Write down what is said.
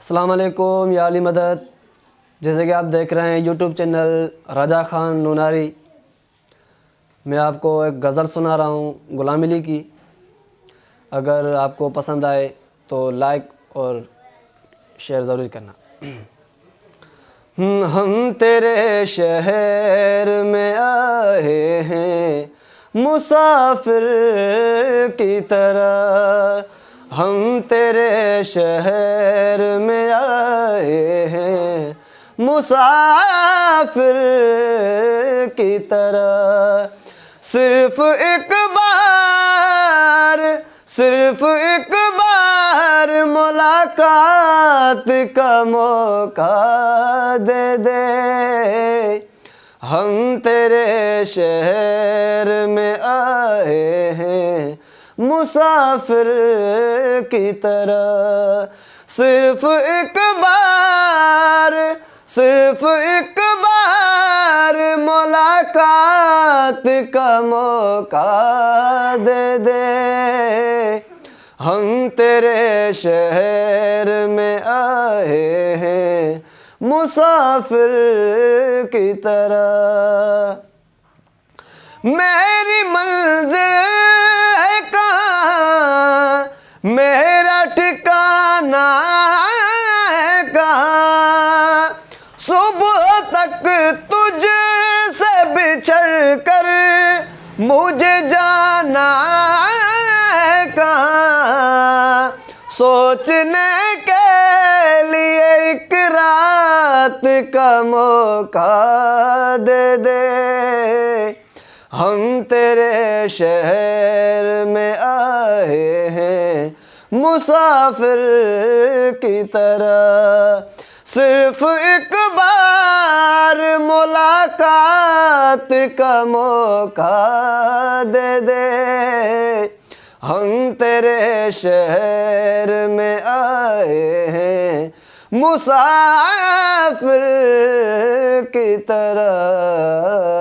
अस्सलाम वालेकुम या अली मदद। जैसे कि आप देख रहे हैं यूट्यूब चैनल रजा खान नूनारी। मैं आपको एक गज़ल सुना रहा हूँ ग़ुलाम अली की। अगर आपको पसंद आए तो लाइक और शेयर ज़रूर करना। हम तेरे शहर में आए हैं मुसाफिर की तरह। हम तेरे शहर में आए हैं मुसाफिर की तरह। सिर्फ एक बार मुलाकात का मौका दे दे। हम तेरे शहर में आए हैं मुसाफिर की तरह। सिर्फ एक बार मुलाकात का मौका दे दे। हम तेरे शहर में आए हैं मुसाफिर की तरह। मेरी मंज़िल है कहाँ, मेरा ठिकाना है कहाँ। सुबह तक तुझसे बिछड़ कर मुझे जाना है कहाँ। सोचने के लिए एक रात का मौका दे दे। हम तेरे शहर में आए हैं मुसाफिर की तरह। सिर्फ एक बार मुलाकात का मौका दे दे। हम तेरे शहर में आए हैं मुसाफिर की तरह।